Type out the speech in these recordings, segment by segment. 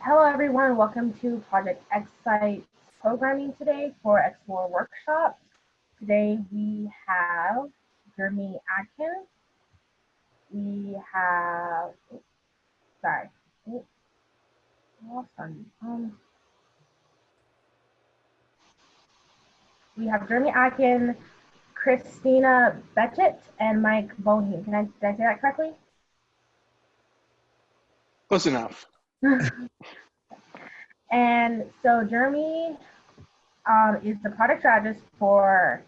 Hello everyone, welcome to Project X programming today for Xplore workshop. Today we have Jeremy Arkin. We have, we have Jeremy Arkin, Christina Betchett, and Mike Boheen. Did I say that correctly? Close enough. And so Jeremy is the product strategist for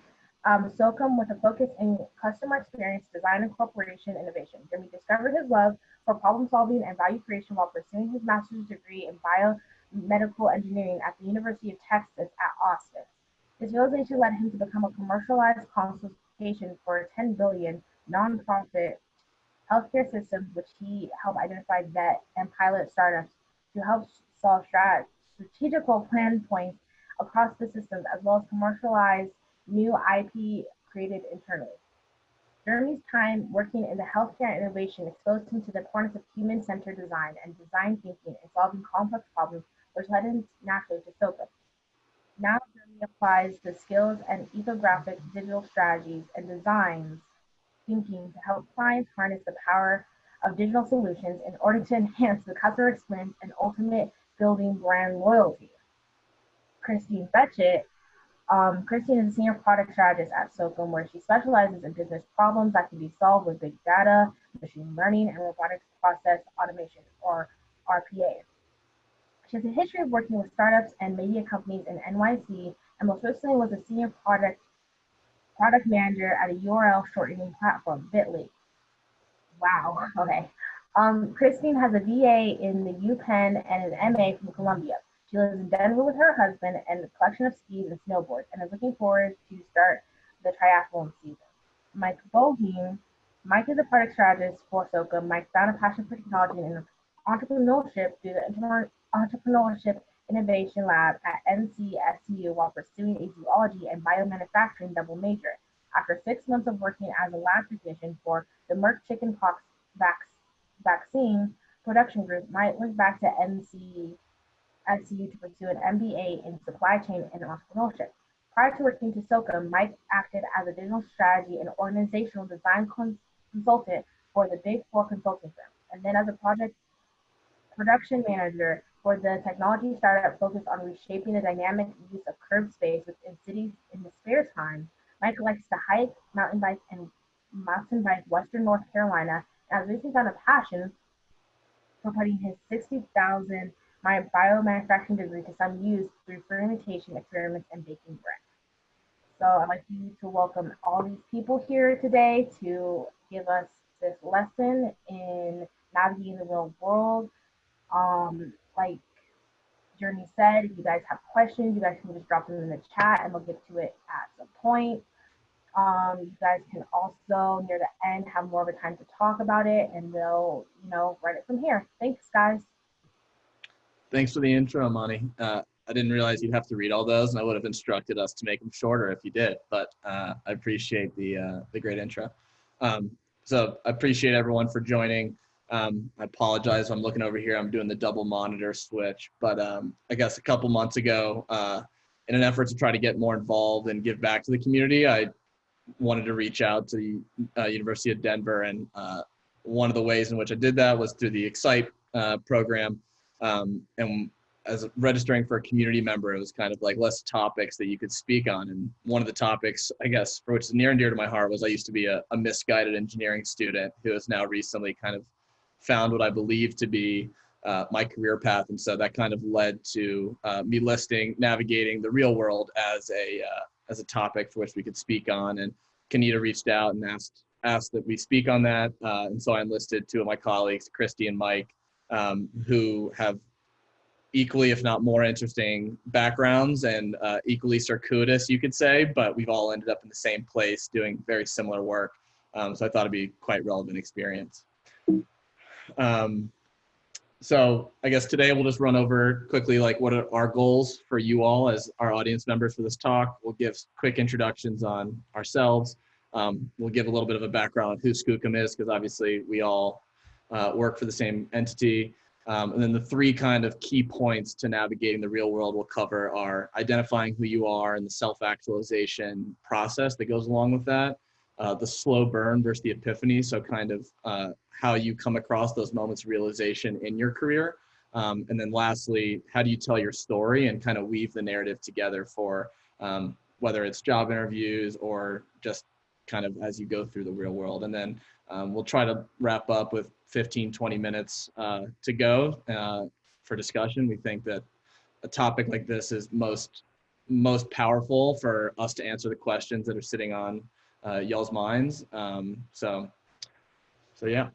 Skookum with a focus in customer experience, design, and corporation innovation. Jeremy discovered his love for problem solving and value creation while pursuing his master's degree in biomedical engineering at the University of Texas at Austin. His realization led him to become a commercialized consultation for a $10 billion nonprofit healthcare systems, which he helped identify, vet, and pilot startups to help solve strategical plan points across the systems, as well as commercialize new IP created internally. Jeremy's time working in the healthcare innovation exposed him to the importance of human-centered design and design thinking in solving complex problems, which led him naturally to Skookum. Now Jeremy applies the skills and ethnographic digital strategies and designs thinking to help clients harness the power of digital solutions in order to enhance the customer experience and ultimate building brand loyalty. Christine Betchett. Christine is a senior product strategist at Skookum, where she specializes in business problems that can be solved with big data, machine learning, and robotic process automation, or RPA. She has a history of working with startups and media companies in NYC, and most recently was a senior product manager at a URL shortening platform, Bitly. Wow, okay. Christine has a BA in the UPenn and an MA from Columbia. She lives in Denver with her husband and a collection of skis and snowboards, and is looking forward to start the triathlon season. Mike Boheen. Mike is a product strategist for Skookum. Mike found a passion for technology and entrepreneurship through the Entrepreneurship Innovation Lab at NCSU while pursuing a zoology and biomanufacturing double major. After 6 months of working as a lab technician for the Merck chickenpox vaccine production group, Mike went back to NCSU to pursue an MBA in supply chain and entrepreneurship. Prior to working to Skookum, Mike acted as a digital strategy and organizational design consultant for the Big Four consulting firm, and then as a production manager for the technology startup focused on reshaping the dynamic use of curb space within cities in his spare time. Mike likes to hike, mountain bike Western North Carolina, and has recently found a passion for putting his 60,000 biomanufacturing degree to some use through fermentation experiments and baking bread. So I'd like you to welcome all these people here today to give us this lesson in navigating the real world. Like Jeremy said, if you guys have questions, you guys can just drop them in the chat and we'll get to it at some point. You guys can also, near the end, have more of a time to talk about it, and we'll, run it from here. Thanks, guys. Thanks for the intro, Amani. I didn't realize you'd have to read all those, and I would have instructed us to make them shorter if you did, but I appreciate the great intro. So I appreciate everyone for joining. I apologize, I'm looking over here, I'm doing the double monitor switch, but I guess a couple months ago, in an effort to try to get more involved and give back to the community, I wanted to reach out to the University of Denver, and one of the ways in which I did that was through the Excite program. And as registering for a community member, it was kind of like less topics that you could speak on. And one of the topics, I guess, for which is near and dear to my heart, was I used to be a misguided engineering student who has now recently kind of found what I believe to be my career path. And so that kind of led to me listing navigating the real world as a topic for which we could speak on. And Kanita reached out and asked that we speak on that. And so I enlisted two of my colleagues, Christy and Mike, who have equally, if not more interesting backgrounds and equally circuitous, you could say, but we've all ended up in the same place doing very similar work. So I thought it'd be quite relevant experience. So I guess today we'll just run over quickly, like what are our goals for you all as our audience members for this talk. We'll give quick introductions on ourselves. We'll give a little bit of a background on who Skookum is, because obviously we all work for the same entity. And then the three kind of key points to navigating the real world we'll cover are identifying who you are and the self-actualization process that goes along with that, the slow burn versus the epiphany, so kind of how you come across those moments of realization in your career. And then lastly, how do you tell your story and kind of weave the narrative together for whether it's job interviews or just kind of as you go through the real world. And then we'll try to wrap up with 15, 20 minutes to go for discussion. We think that a topic like this is most powerful for us to answer the questions that are sitting on y'all's minds. So yeah.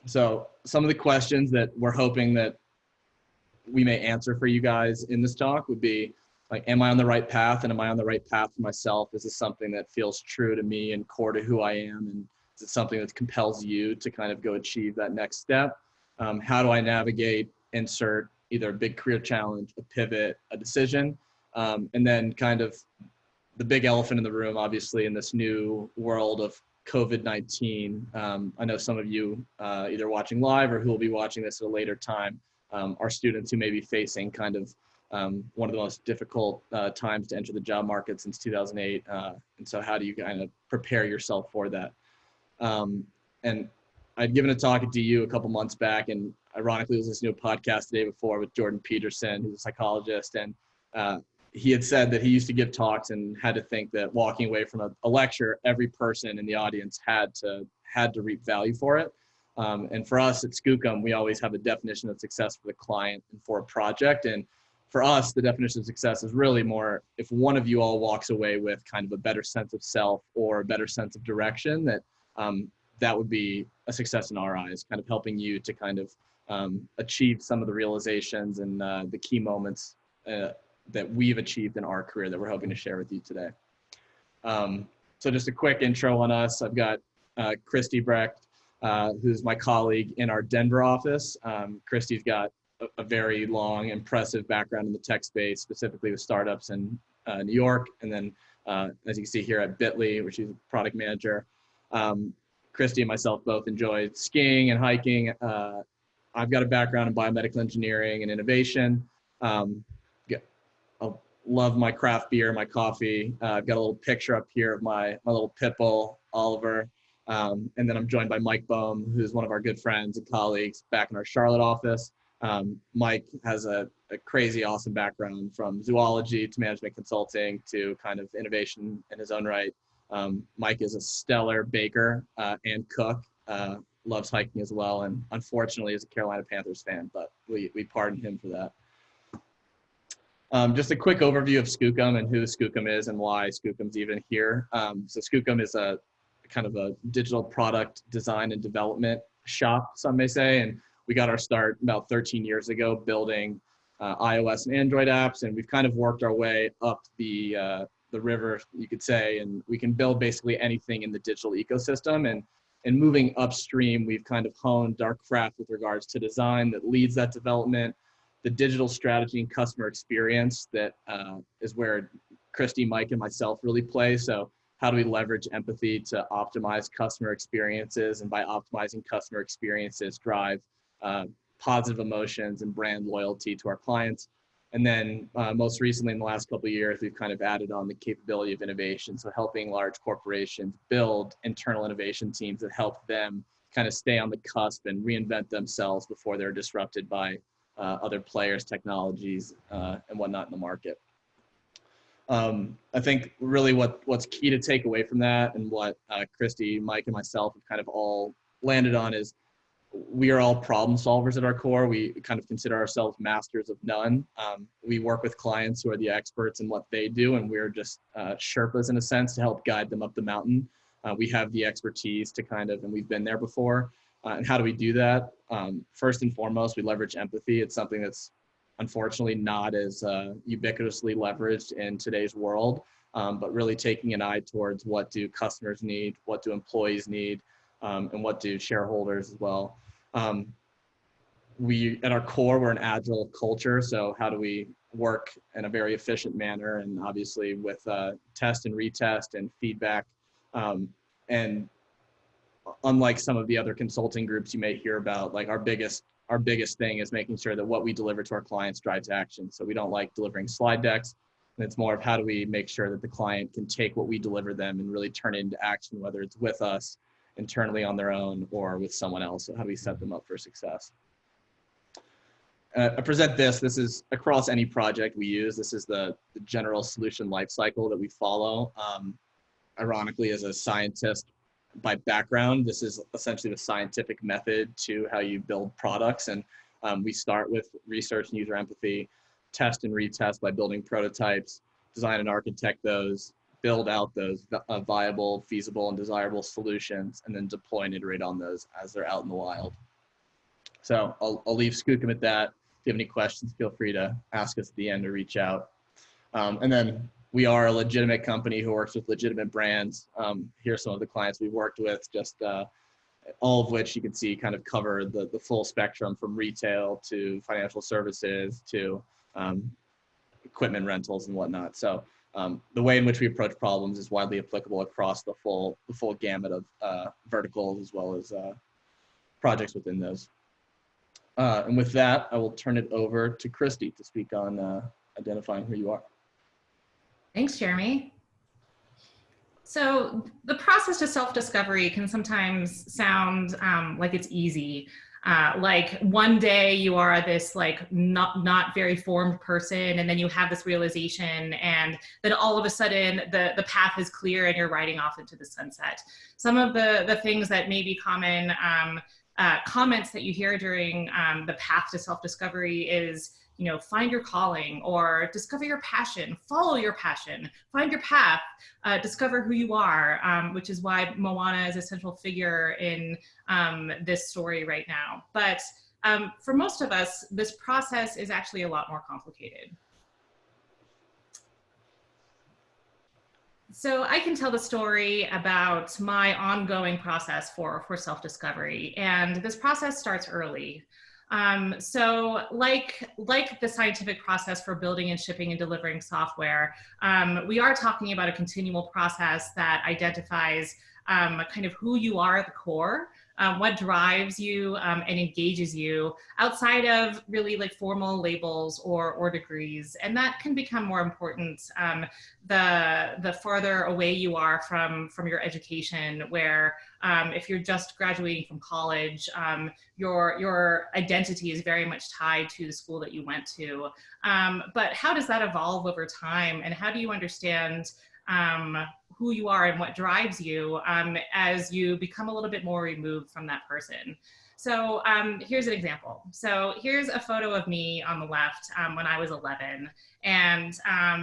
So some of the questions that we're hoping that we may answer for you guys in this talk would be like, am I on the right path, and am I on the right path for myself? Is this something that feels true to me and core to who I am? And is it something that compels you to kind of go achieve that next step? How do I navigate, insert either a big career challenge, a pivot, a decision? And then kind of the big elephant in the room, obviously, in this new world of COVID-19. I know some of you either watching live or who will be watching this at a later time are students who may be facing kind of one of the most difficult times to enter the job market since 2008. And so how do you kind of prepare yourself for that? And I'd given a talk at DU a couple months back, and ironically, I was listening to a podcast the day before with Jordan Peterson, who's a psychologist. And he had said that he used to give talks and had to think that walking away from a lecture, every person in the audience had to reap value for it. And for us at Skookum, we always have a definition of success for the client and for a project. And for us, the definition of success is really more if one of you all walks away with kind of a better sense of self or a better sense of direction, that would be a success in our eyes, kind of helping you to kind of achieve some of the realizations and the key moments that we've achieved in our career that we're hoping to share with you today. So just a quick intro on us. I've got Christy Brecht, who's my colleague in our Denver office. Christy's got a very long, impressive background in the tech space, specifically with startups in New York. And then, as you can see here at Bitly, where she's a product manager. Christy and myself both enjoy skiing and hiking. I've got a background in biomedical engineering and innovation. I love my craft beer, my coffee. I've got a little picture up here of my little pit bull, Oliver. And then I'm joined by Mike Bohm, who's one of our good friends and colleagues back in our Charlotte office. Mike has a crazy awesome background from zoology to management consulting to kind of innovation in his own right. Mike is a stellar baker and cook, loves hiking as well, and unfortunately is a Carolina Panthers fan, but we pardon him for that. Just a quick overview of Skookum and who Skookum is and why Skookum's even here. So Skookum is a kind of a digital product design and development shop, some may say, and we got our start about 13 years ago building iOS and Android apps, and we've kind of worked our way up the river, you could say, and we can build basically anything in the digital ecosystem. And moving upstream, we've kind of honed our craft with regards to design that leads that development, the digital strategy and customer experience that is where Christy, Mike, and myself really play. So how do we leverage empathy to optimize customer experiences, and by optimizing customer experiences, drive positive emotions and brand loyalty to our clients. And then most recently in the last couple of years, we've kind of added on the capability of innovation. So helping large corporations build internal innovation teams that help them kind of stay on the cusp and reinvent themselves before they're disrupted by other players, technologies, and whatnot in the market. I think really what's key to take away from that, and what Christy, Mike, and myself have kind of all landed on, is we are all problem solvers at our core. We kind of consider ourselves masters of none. We work with clients who are the experts in what they do, and we're just Sherpas in a sense to help guide them up the mountain. We have the expertise to kind of, and we've been there before. And how do we do that? First and foremost, we leverage empathy. It's something that's unfortunately not as ubiquitously leveraged in today's world, but really taking an eye towards what do customers need, what do employees need, and what do shareholders as well. We, at our core, we're an agile culture. So how do we work in a very efficient manner, and obviously with test and retest and feedback. And unlike some of the other consulting groups you may hear about, like our biggest our biggest thing is making sure that what we deliver to our clients drives action. So we don't like delivering slide decks. And it's more of how do we make sure that the client can take what we deliver them and really turn it into action, whether it's with us internally on their own or with someone else. So how do we set them up for success? I present this. This is across any project we use. This is the general solution lifecycle that we follow. Ironically, as a scientist by background, this is essentially the scientific method to how you build products. And we start with research and user empathy, test and retest by building prototypes, design and architect those, build out those viable, feasible, and desirable solutions, and then deploy and iterate on those as they're out in the wild. So I'll leave Skookum at that. If you have any questions, feel free to ask us at the end or reach out. And then we are a legitimate company who works with legitimate brands. Here are some of the clients we've worked with, just all of which you can see kind of cover the full spectrum from retail to financial services to equipment rentals and whatnot. So the way in which we approach problems is widely applicable across the full gamut of verticals as well as projects within those. And with that, I will turn it over to Christy to speak on identifying who you are. Thanks, Jeremy. So the process to self-discovery can sometimes sound like it's easy. Like one day you are this like not very formed person, and then you have this realization, and then all of a sudden the path is clear and you're riding off into the sunset. Some of the things that may be common comments that you hear during the path to self-discovery is, you know, find your calling, or discover your passion, follow your passion, find your path, discover who you are, which is why Moana is a central figure in this story right now. But for most of us, this process is actually a lot more complicated. So I can tell the story about my ongoing process for self-discovery, and this process starts early. So like the scientific process for building and shipping and delivering software, we are talking about a continual process that identifies kind of who you are at the core, what drives you and engages you outside of really like formal labels or degrees. And that can become more important the farther away you are from your education, where if you're just graduating from college, your identity is very much tied to the school that you went to. But how does that evolve over time, and how do you understand who you are and what drives you as you become a little bit more removed from that person? So here's an example. So here's a photo of me on the left when I was 11. And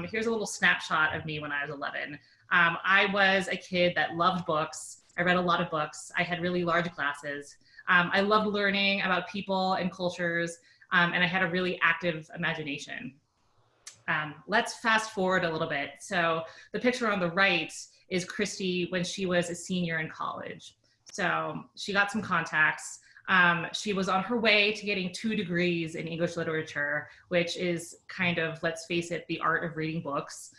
here's a little snapshot of me when I was 11. I was a kid that loved books. I read a lot of books. I had really large classes. I loved learning about people and cultures, and I had a really active imagination. Let's fast forward a little bit. So the picture on the right is Christy when she was a senior in college. So she got some contacts. She was on her way to getting 2 degrees in English literature, which is kind of, let's face it, the art of reading books.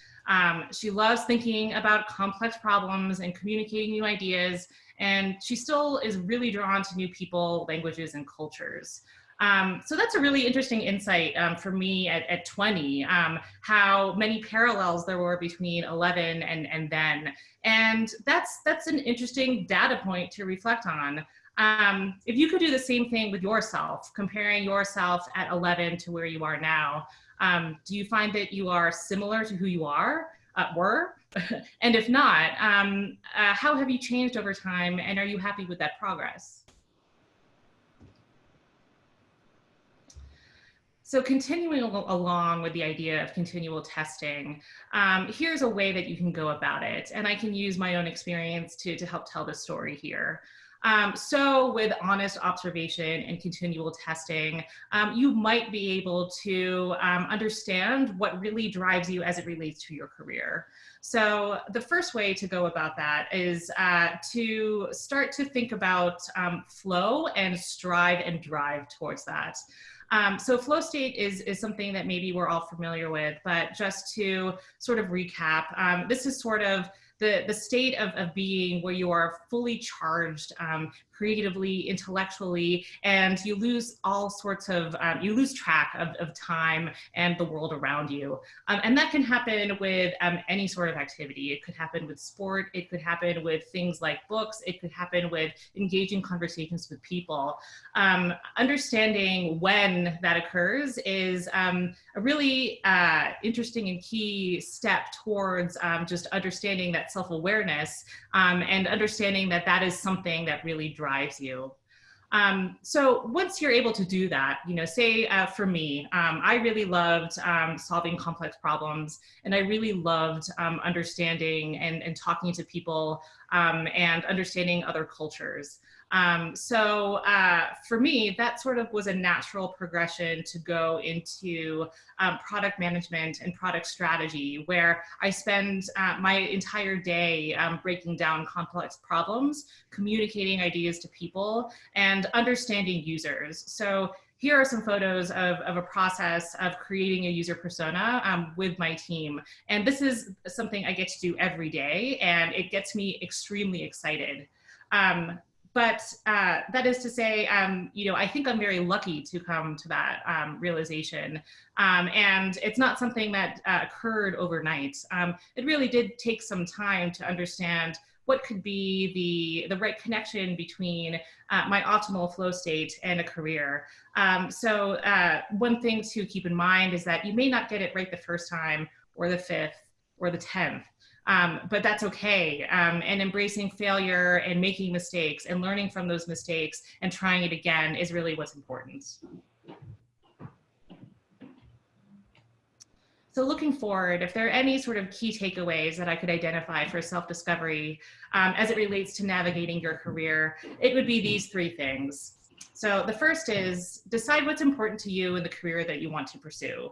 She loves thinking about complex problems and communicating new ideas, and she still is really drawn to new people, languages, and cultures. So that's a really interesting insight for me at 20, how many parallels there were between 11 and then. And that's an interesting data point to reflect on. If you could do the same thing with yourself, comparing yourself at 11 to where you are now, do you find that you are similar to who you were? And if not, how have you changed over time, and are you happy with that progress? So continuing along with the idea of continual testing, here's a way that you can go about it. And I can use my own experience to help tell the story here. So with honest observation and continual testing, you might be able to understand what really drives you as it relates to your career. So the first way to go about that is to start to think about flow and strive and drive towards that. So flow state is something that maybe we're all familiar with, but just to sort of recap, this is sort of the state of being where you are fully charged, creatively, intellectually, and you lose all sorts of, you lose track of time and the world around you. And that can happen with any sort of activity. It could happen with sport, it could happen with things like books, it could happen with engaging conversations with people. Understanding when that occurs is a really interesting and key step towards just understanding that self-awareness and understanding that that is something that really drives you. So once you're able to do that, you know, say for me, I really loved solving complex problems, and I really loved understanding and talking to people and understanding other cultures. So for me, that sort of was a natural progression to go into product management and product strategy, where I spend my entire day breaking down complex problems, communicating ideas to people, and understanding users. So here are some photos of a process of creating a user persona with my team. And this is something I get to do every day, and it gets me extremely excited. But that is to say, you know, I think I'm very lucky to come to that realization. And it's not something that occurred overnight. It really did take some time to understand what could be the right connection between my optimal flow state and a career. So one thing to keep in mind is that you may not get it right the first time, or the 5th, or the 10th. But that's okay. And embracing failure and making mistakes and learning from those mistakes and trying it again is really what's important. So looking forward, if there are any sort of key takeaways that I could identify for self-discovery as it relates to navigating your career, it would be these 3 things. So the first is decide what's important to you in the career that you want to pursue.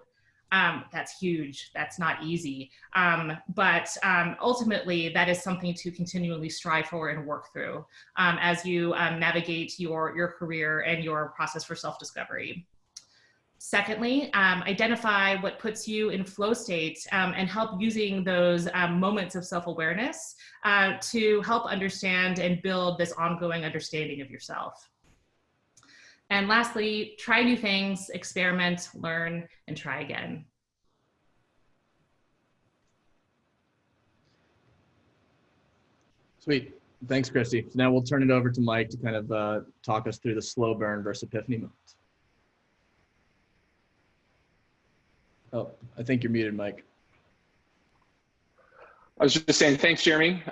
That's huge. That's not easy. But ultimately, that is something to continually strive for and work through as you navigate your career and your process for self-discovery. Secondly, identify what puts you in flow state and help using those moments of self-awareness to help understand and build this ongoing understanding of yourself. And lastly, try new things, experiment, learn, and try again. Sweet. Thanks, Christy. So now we'll turn it over to Mike to kind of talk us through the slow burn versus epiphany moments. Oh, I think you're muted, Mike. I was just saying, thanks, Jeremy.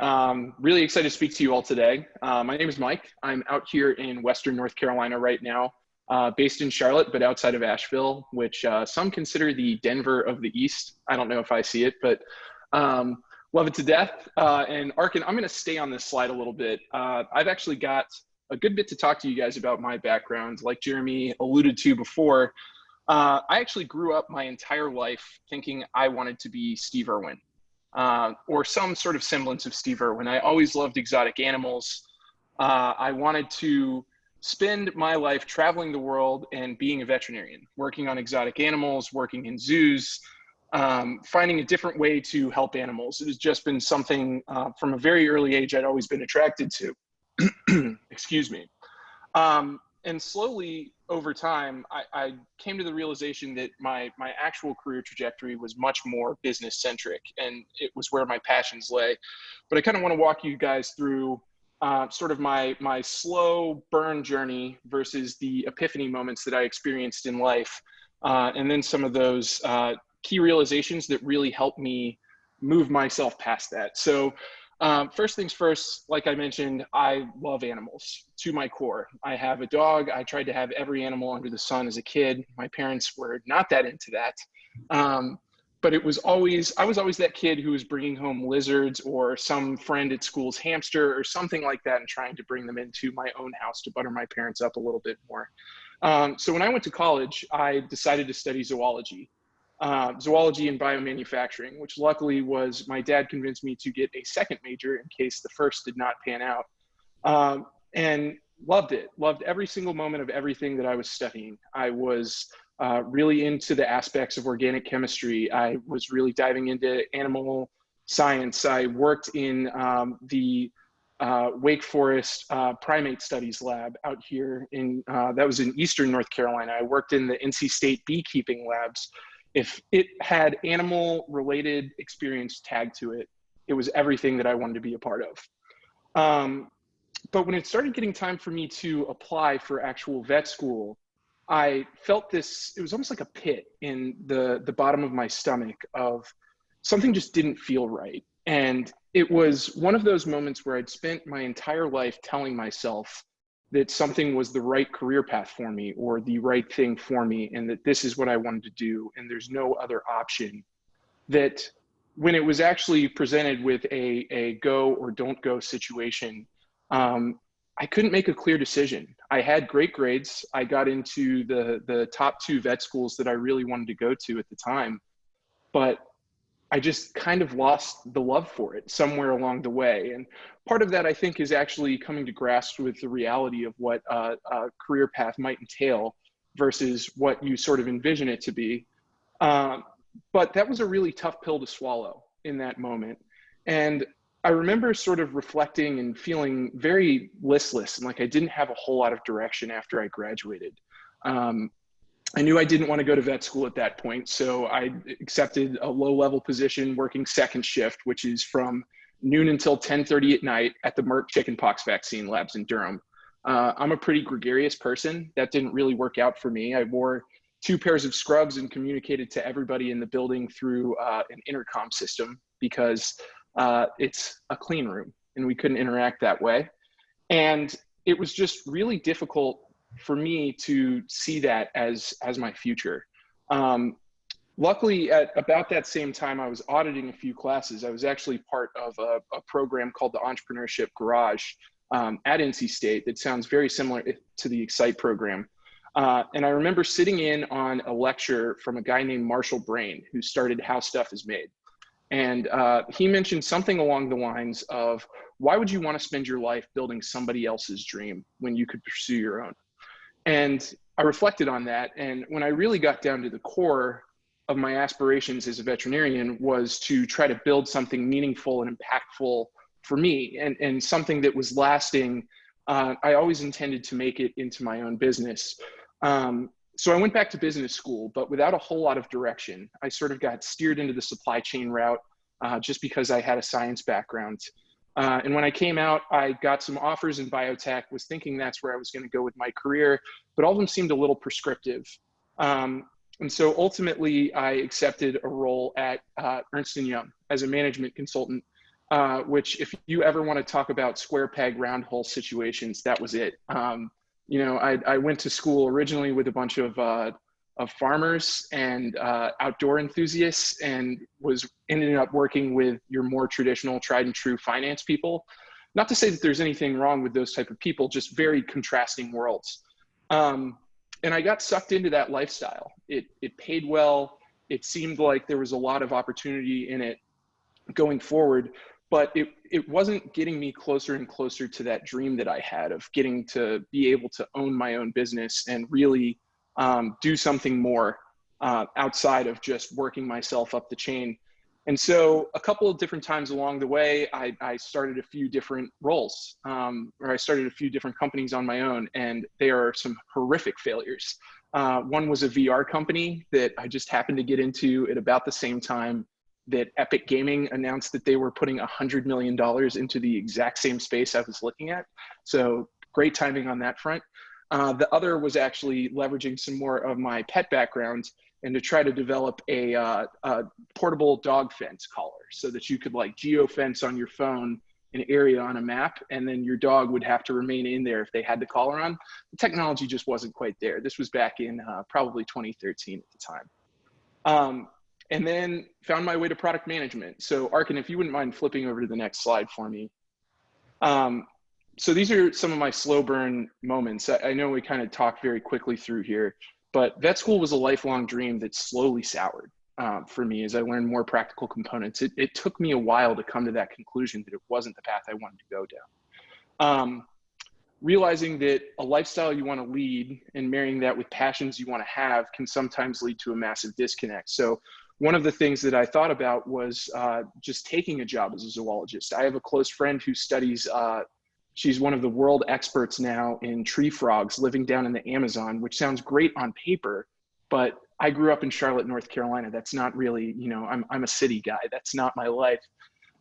Really excited to speak to you all today. My name is Mike. I'm out here in Western North Carolina right now, based in Charlotte, but outside of Asheville, which some consider the Denver of the East. I don't know if I see it, but love it to death. And Arkin, I'm gonna stay on this slide a little bit. I've actually got a good bit to talk to you guys about my background. Like Jeremy alluded to before, I actually grew up my entire life thinking I wanted to be Steve Irwin. Or some sort of semblance of Steve Irwin. I always loved exotic animals. I wanted to spend my life traveling the world and being a veterinarian, working on exotic animals, working in zoos, finding a different way to help animals. It has just been something from a very early age I'd always been attracted to. Excuse me. And slowly over time, I came to the realization that my actual career trajectory was much more business centric, and it was where my passions lay. But I kind of want to walk you guys through sort of my slow burn journey versus the epiphany moments that I experienced in life. And then some of those key realizations that really helped me move myself past that. So first things first, like I mentioned, I love animals to my core. I have a dog. I tried to have every animal under the sun as a kid. My parents were not that into that. But I was always that kid who was bringing home lizards or some friend at school's hamster or something like that and trying to bring them into my own house to butter my parents up a little bit more. So when I went to college, I decided to study zoology. Zoology and biomanufacturing, which luckily was my dad convinced me to get a second major in case the first did not pan out, and loved it. Loved every single moment of everything that I was studying. I was really into the aspects of organic chemistry. I was really diving into animal science. I worked in the Wake Forest primate studies lab out here in, that was in Eastern North Carolina. I worked in the NC State beekeeping labs. If it had animal related experience tagged to it, it was everything that I wanted to be a part of. But when it started getting time for me to apply for actual vet school, I felt this, it was almost like a pit in the bottom of my stomach of something just didn't feel right. And it was one of those moments where I'd spent my entire life telling myself that something was the right career path for me or the right thing for me, and that this is what I wanted to do and there's no other option. That when it was actually presented with a go or don't go situation, I couldn't make a clear decision. I had great grades. I got into the top 2 vet schools that I really wanted to go to at the time, but I just kind of lost the love for it somewhere along the way. And part of that, I think, is actually coming to grasp with the reality of what a career path might entail versus what you sort of envision it to be. But that was a really tough pill to swallow in that moment. And I remember sort of reflecting and feeling very listless and like I didn't have a whole lot of direction after I graduated. I knew I didn't want to go to vet school at that point, so I accepted a low-level position working second shift, which is from noon until 10:30 at night at the Merck chickenpox vaccine labs in Durham. I'm a pretty gregarious person. That didn't really work out for me. I wore 2 pairs of scrubs and communicated to everybody in the building through an intercom system because it's a clean room and we couldn't interact that way. And it was just really difficult for me to see that as my future. Luckily, at about that same time, I was auditing a few classes. I was actually part of a program called the Entrepreneurship Garage at NC State that sounds very similar to the Excite program. And I remember sitting in on a lecture from a guy named Marshall Brain, who started How Stuff Is Made. And he mentioned something along the lines of, why would you want to spend your life building somebody else's dream when you could pursue your own? And I reflected on that. And when I really got down to the core of my aspirations as a veterinarian was to try to build something meaningful and impactful for me and something that was lasting. I always intended to make it into my own business. So I went back to business school, but without a whole lot of direction. I sort of got steered into the supply chain route just because I had a science background. And when I came out, I got some offers in biotech, was thinking that's where I was going to go with my career, but all of them seemed a little prescriptive. And so ultimately, I accepted a role at Ernst & Young as a management consultant, which if you ever want to talk about square peg, round hole situations, that was it. You know, I went to school originally with a bunch of farmers and outdoor enthusiasts, and ended up working with your more traditional tried and true finance people. Not to say that there's anything wrong with those type of people, just very contrasting worlds. And I got sucked into that lifestyle. It paid well. It seemed like there was a lot of opportunity in it going forward, but it wasn't getting me closer and closer to that dream that I had of getting to be able to own my own business and really do something more outside of just working myself up the chain. And so a couple of different times along the way, I started a few different roles, or I started a few different companies on my own, and they are some horrific failures. One was a VR company that I just happened to get into at about the same time that Epic Gaming announced that they were putting $100 million into the exact same space I was looking at. So great timing on that front. The other was actually leveraging some more of my pet background and to try to develop a portable dog fence collar so that you could like geofence on your phone an area on a map, and then your dog would have to remain in there if they had the collar on. The technology just wasn't quite there. This was back in probably 2013 at the time. And then found my way to product management. So Arkin, if you wouldn't mind flipping over to the next slide for me. So these are some of my slow burn moments. I know we kind of talked very quickly through here, but vet school was a lifelong dream that slowly soured for me as I learned more practical components. It took me a while to come to that conclusion that it wasn't the path I wanted to go down. Realizing that a lifestyle you want to lead and marrying that with passions you want to have can sometimes lead to a massive disconnect. So one of the things that I thought about was just taking a job as a zoologist. I have a close friend who studies, she's one of the world experts now in tree frogs living down in the Amazon, which sounds great on paper, but I grew up in Charlotte, North Carolina. That's not really, you know, I'm a city guy. That's not my life.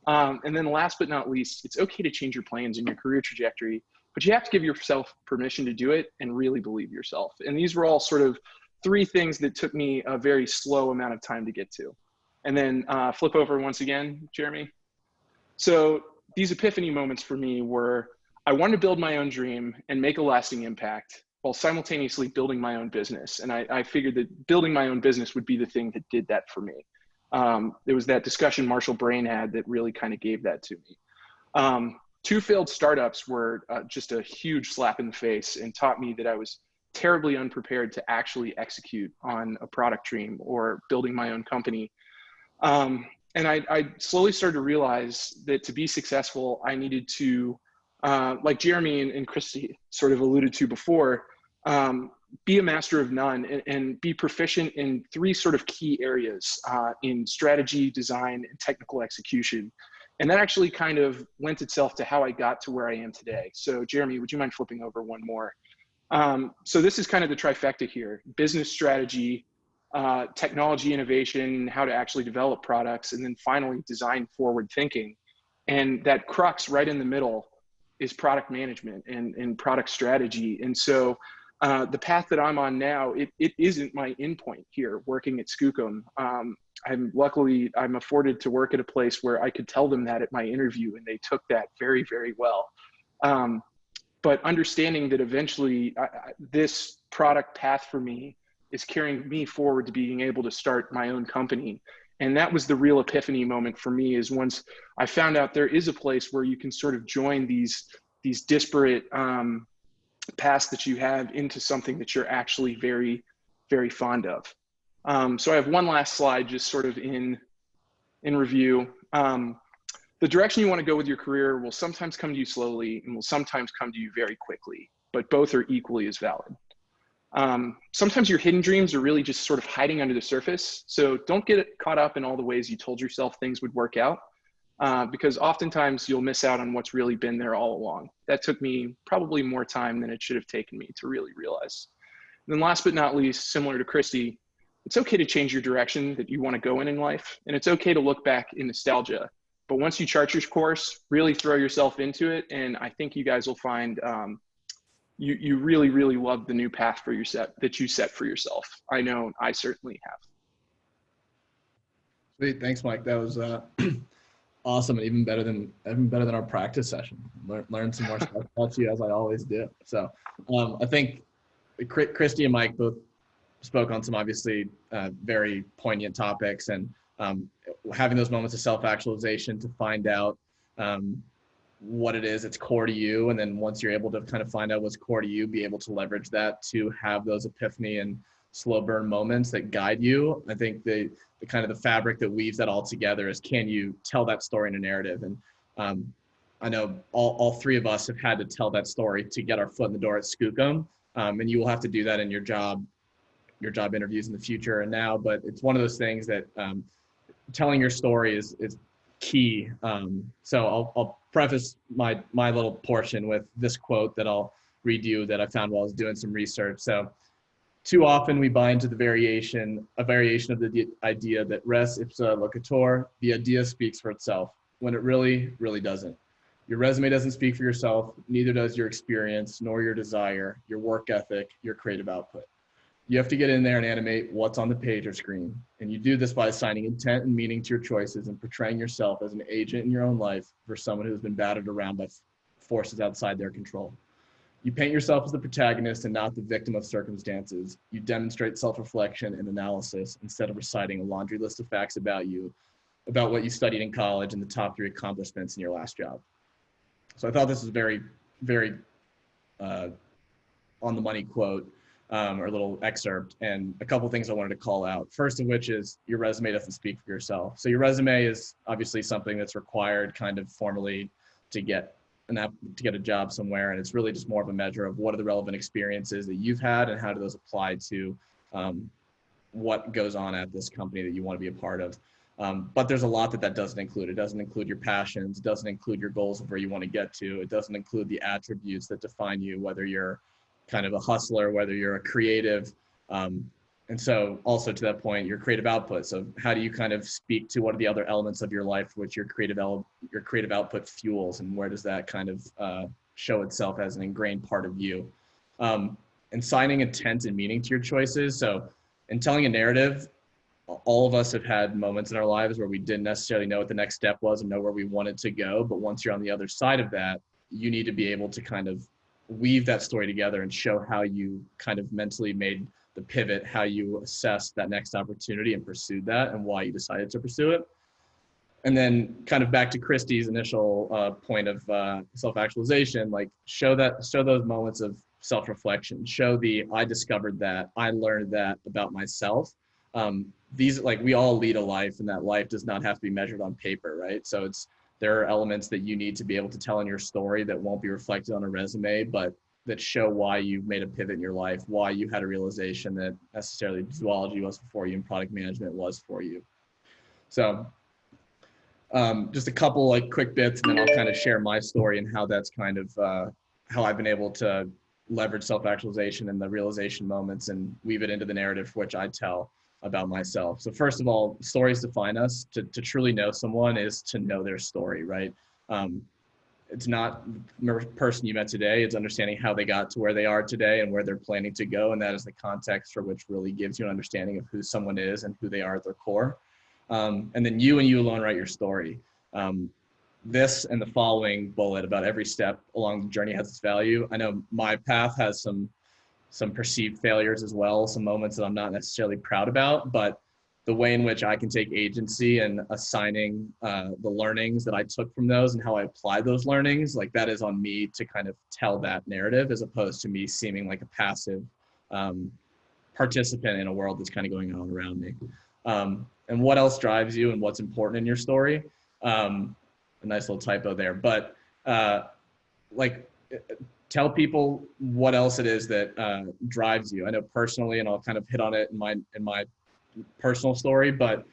And then last but not least, it's okay to change your plans and your career trajectory, but you have to give yourself permission to do it and really believe yourself. And these were all sort of 3 things that took me a very slow amount of time to get to. And then flip over once again, Jeremy. So these epiphany moments for me were, I wanted to build my own dream and make a lasting impact while simultaneously building my own business. And I figured that building my own business would be the thing that did that for me. There was that discussion Marshall Brain had that really kind of gave that to me. 2 failed startups were just a huge slap in the face and taught me that I was terribly unprepared to actually execute on a product dream or building my own company. And I slowly started to realize that to be successful, I needed to, like Jeremy and Christy sort of alluded to before, be a master of none and be proficient in 3 sort of key areas in strategy, design, and technical execution. And that actually kind of lent itself to how I got to where I am today. So Jeremy, would you mind flipping over one more? So this is kind of the trifecta here: business strategy, technology innovation, how to actually develop products, and then finally design forward thinking. And that crux right in the middle is product management and product strategy. And so the path that I'm on now, it isn't my endpoint here working at Skookum. I'm afforded to work at a place where I could tell them that at my interview, and they took that very, very well. But understanding that eventually this product path for me is carrying me forward to being able to start my own company. And that was the real epiphany moment for me, is once I found out there is a place where you can sort of join these disparate paths that you have into something that you're actually very, very fond of. So I have one last slide just sort of in review. The direction you want to go with your career will sometimes come to you slowly and will sometimes come to you very quickly, but both are equally as valid. Sometimes your hidden dreams are really just sort of hiding under the surface. So don't get caught up in all the ways you told yourself things would work out, because oftentimes you'll miss out on what's really been there all along. That took me probably more time than it should have taken me to really realize. And then last but not least, similar to Christy, it's okay to change your direction that you want to go in life. And it's okay to look back in nostalgia. But once you chart your course, really throw yourself into it. And I think you guys will find you really, really love the new path for that you set for yourself. I know I certainly have. Sweet, thanks, Mike. That was awesome, and even better than our practice session. Learn some more stuff about you, as I always do. So I think Christy and Mike both spoke on some obviously very poignant topics, and having those moments of self-actualization to find out what it is that's core to you. And then once you're able to kind of find out what's core to you, be able to leverage that to have those epiphany and slow burn moments that guide you. I think the kind of the fabric that weaves that all together is, can you tell that story in a narrative? And I know all 3 of us have had to tell that story to get our foot in the door at Skookum. And you will have to do that in your job interviews in the future and now, but it's one of those things that telling your story is key. So I'll preface my little portion with this quote that I'll read you that I found while I was doing some research. So, too often we buy into a variation of the idea that res ipsa loquitur, the idea speaks for itself, when it really, really doesn't. Your resume doesn't speak for yourself, neither does your experience, nor your desire, your work ethic, your creative output. You have to get in there and animate what's on the page or screen. And you do this by assigning intent and meaning to your choices and portraying yourself as an agent in your own life for someone who's been battered around by forces outside their control. You paint yourself as the protagonist and not the victim of circumstances. You demonstrate self-reflection and analysis instead of reciting a laundry list of facts about you, about what you studied in college and the top 3 accomplishments in your last job. So I thought this was very, very on the money quote. Or a little excerpt, and a couple things I wanted to call out. First of which is, your resume doesn't speak for yourself. So your resume is obviously something that's required kind of formally to get a job somewhere, and it's really just more of a measure of what are the relevant experiences that you've had and how do those apply to what goes on at this company that you want to be a part of. But there's a lot that doesn't include. It doesn't include your passions. It doesn't include your goals of where you want to get to. It doesn't include the attributes that define you, whether you're kind of a hustler, whether you're a creative. And so also to that point, your creative output. So how do you kind of speak to what are the other elements of your life, which your creative output fuels, and where does that kind of show itself as an ingrained part of you? And signing intent and meaning to your choices. So in telling a narrative, all of us have had moments in our lives where we didn't necessarily know what the next step was and know where we wanted to go. But once you're on the other side of that, you need to be able to kind of weave that story together and show how you kind of mentally made the pivot, how you assessed that next opportunity and pursued that, and why you decided to pursue it. And then kind of back to Christy's initial point of self-actualization, like show those moments of self-reflection, show I discovered that, I learned that about myself. These, like, we all lead a life, and that life does not have to be measured on paper, right? So there are elements that you need to be able to tell in your story that won't be reflected on a resume, but that show why you've made a pivot in your life, why you had a realization that necessarily zoology was for you and product management was for you. So just a couple like quick bits, and then I'll kind of share my story and how that's kind of how I've been able to leverage self-actualization and the realization moments and weave it into the narrative which I tell about myself. So first of all, stories define us. To truly know someone is to know their story, right? It's not the person you met today, it's understanding how they got to where they are today and where they're planning to go. And that is the context for which really gives you an understanding of who someone is and who they are at their core. And then you and you alone write your story. This and the following bullet about every step along the journey has its value. I know my path has some perceived failures as well, some moments that I'm not necessarily proud about, but the way in which I can take agency and assigning the learnings that I took from those and how I apply those learnings, like that is on me to kind of tell that narrative, as opposed to me seeming like a passive participant in a world that's kind of going on around me. And what else drives you and what's important in your story? A nice little typo there, but like tell people what else it is that drives you. I know personally, and I'll kind of hit on it in my personal story, but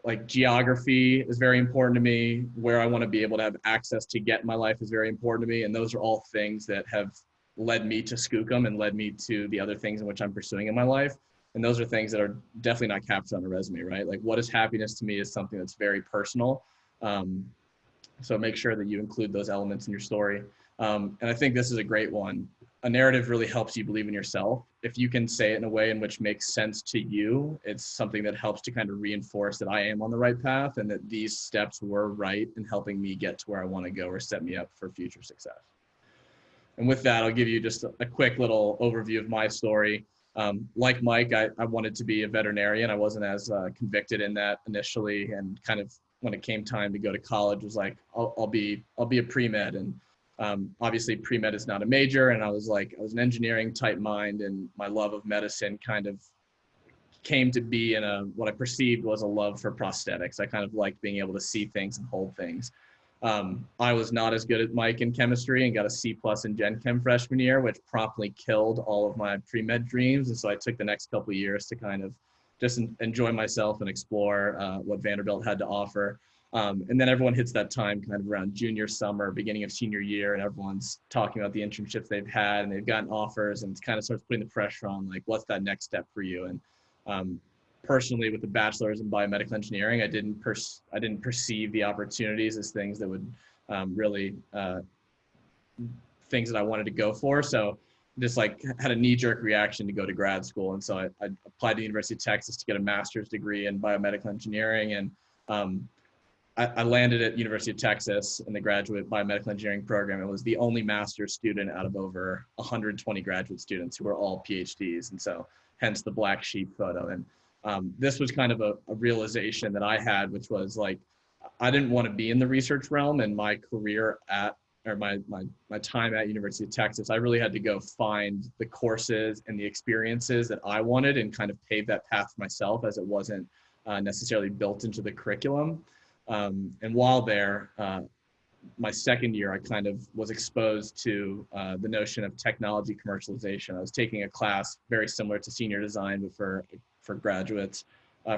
like geography is very important to me. Where I want to be able to have access to get in my life is very important to me. And those are all things that have led me to Skookum and led me to the other things in which I'm pursuing in my life. And those are things that are definitely not captured on a resume, right? Like what is happiness to me is something that's very personal. So make sure that you include those elements in your story. And I think this is a great one. A narrative really helps you believe in yourself. If you can say it in a way in which makes sense to you, it's something that helps to kind of reinforce that I am on the right path and that these steps were right in helping me get to where I want to go or set me up for future success. And with that, I'll give you just a quick little overview of my story. Like Mike, I wanted to be a veterinarian. I wasn't as convicted in that initially, and kind of when it came time to go to college, was like, I'll be a pre-med. And obviously pre-med is not a major. And I was an engineering type mind, and my love of medicine kind of came to be in what I perceived was a love for prosthetics. I kind of liked being able to see things and hold things. I was not as good at Mike in chemistry and got a C+ in Gen Chem freshman year, which promptly killed all of my pre-med dreams. And so I took the next couple of years to kind of just enjoy myself and explore what Vanderbilt had to offer. And then everyone hits that time kind of around junior summer, beginning of senior year, and everyone's talking about the internships they've had and they've gotten offers, and it kind of starts putting the pressure on, like, what's that next step for you? And personally, with the bachelor's in biomedical engineering, I didn't perceive the opportunities as things that would really things that I wanted to go for. So just like had a knee-jerk reaction to go to grad school. And so I applied to the University of Texas to get a master's degree in biomedical engineering. And I landed at University of Texas in the graduate biomedical engineering program. It was the only master's student out of over 120 graduate students who were all PhDs. And so hence the black sheep photo. And this was kind of a realization that I had, which was like, I didn't want to be in the research realm, and my career my time at University of Texas, I really had to go find the courses and the experiences that I wanted and kind of pave that path for myself, as it wasn't necessarily built into the curriculum. And while there, my second year, I kind of was exposed to the notion of technology commercialization. I was taking a class very similar to senior design, but for graduates,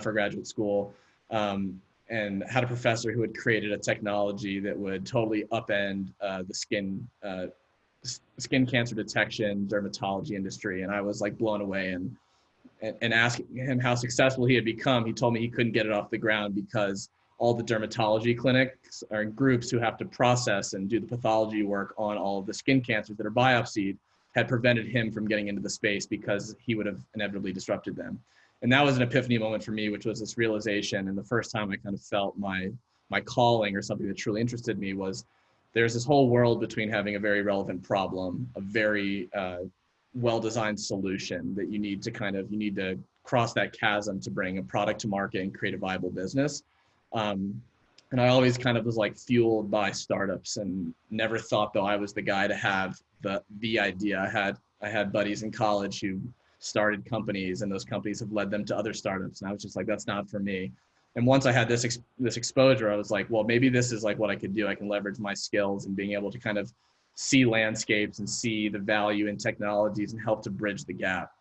for graduate school, and had a professor who had created a technology that would totally upend the skin cancer detection dermatology industry. And I was like blown away, and asking him how successful he had become. He told me he couldn't get it off the ground because all the dermatology clinics are groups who have to process and do the pathology work on all of the skin cancers that are biopsied had prevented him from getting into the space because he would have inevitably disrupted them. And that was an epiphany moment for me, which was this realization. And the first time I kind of felt my calling, or something that truly interested me, was there's this whole world between having a very relevant problem, a very well-designed solution that you need to cross that chasm to bring a product to market and create a viable business. And I always kind of was like fueled by startups, and never thought though I was the guy to have the idea. I had buddies in college who started companies, and those companies have led them to other startups. And I was just like, that's not for me. And once I had this exposure, I was like, well, maybe this is like what I could do. I can leverage my skills and being able to kind of see landscapes and see the value in technologies and help to bridge the gap.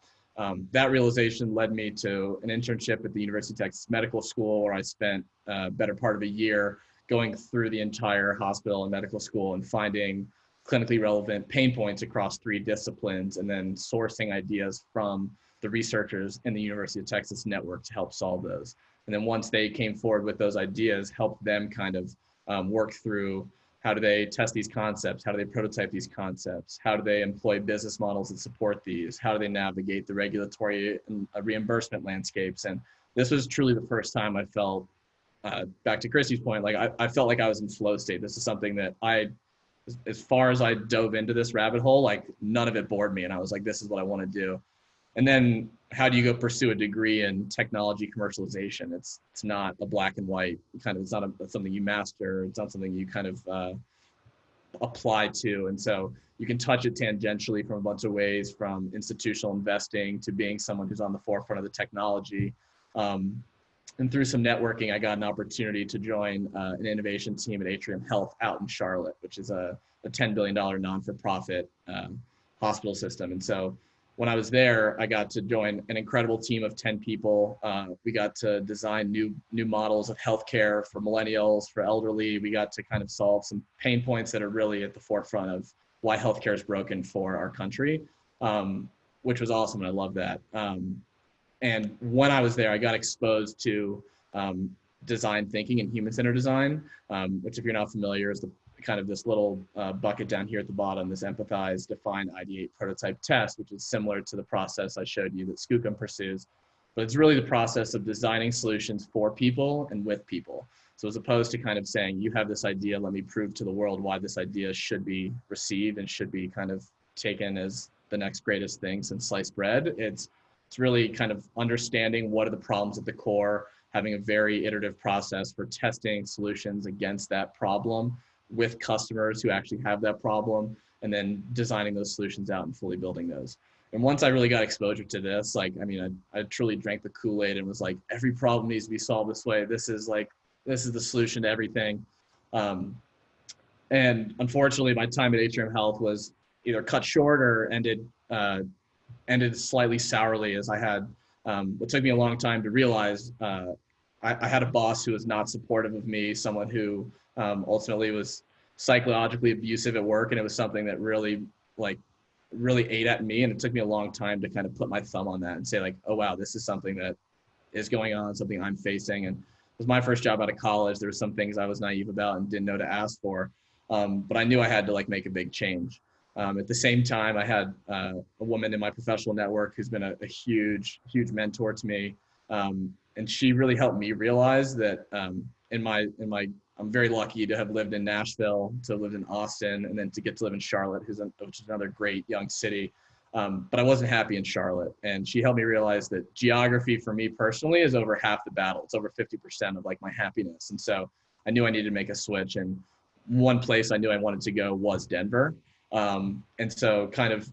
That realization led me to an internship at the University of Texas Medical School, where I spent a better part of a year going through the entire hospital and medical school and finding clinically relevant pain points across 3 disciplines, and then sourcing ideas from the researchers in the University of Texas network to help solve those. And then once they came forward with those ideas, help them kind of work through how do they test these concepts, how do they prototype these concepts, how do they employ business models that support these, how do they navigate the regulatory and reimbursement landscapes. And this was truly the first time I felt, back to Christy's point, like I felt like I was in flow state. This is something that as far as I dove into this rabbit hole, like none of it bored me. And I was like, this is what I want to do. And then how do you go pursue a degree in technology commercialization? It's not a black and white kind of, it's not something you master. It's not something you kind of apply to. And so you can touch it tangentially from a bunch of ways, from institutional investing to being someone who's on the forefront of the technology. And through some networking, I got an opportunity to join an innovation team at Atrium Health out in Charlotte, which is a $10 billion non-for-profit hospital system. And so when I was there, I got to join an incredible team of 10 people. We got to design new models of healthcare for millennials, for elderly. We got to kind of solve some pain points that are really at the forefront of why healthcare is broken for our country, which was awesome, and I love that. And when I was there, I got exposed to design thinking and human-centered design, which, if you're not familiar, is the kind of this little bucket down here at the bottom, this empathize, define, ideate, prototype, test, which is similar to the process I showed you that Skookum pursues. But it's really the process of designing solutions for people and with people. So as opposed to kind of saying, you have this idea, let me prove to the world why this idea should be received and should be kind of taken as the next greatest thing since sliced bread. It's really kind of understanding what are the problems at the core, having a very iterative process for testing solutions against that problem with customers who actually have that problem, and then designing those solutions out and fully building those. And once I really got exposure to this, like, I mean, I truly drank the Kool-Aid and was like, every problem needs to be solved this way. This is the solution to everything. And unfortunately, my time at Atrium Health was either cut short or ended slightly sourly, as I had, it took me a long time to realize I had a boss who was not supportive of me, someone who ultimately was psychologically abusive at work. And it was something that really ate at me. And it took me a long time to kind of put my thumb on that and say, like, oh, wow, this is something that is going on, something I'm facing. And it was my first job out of college. There were some things I was naive about and didn't know to ask for. But I knew I had to make a big change. At the same time, I had a woman in my professional network who's been a huge, huge mentor to me. And she really helped me realize that I'm very lucky to have lived in Nashville, to have lived in Austin, and then to get to live in Charlotte, which is another great young city. But I wasn't happy in Charlotte. And she helped me realize that geography for me personally is over half the battle. It's over 50% of my happiness. And so I knew I needed to make a switch. And one place I knew I wanted to go was Denver. And so kind of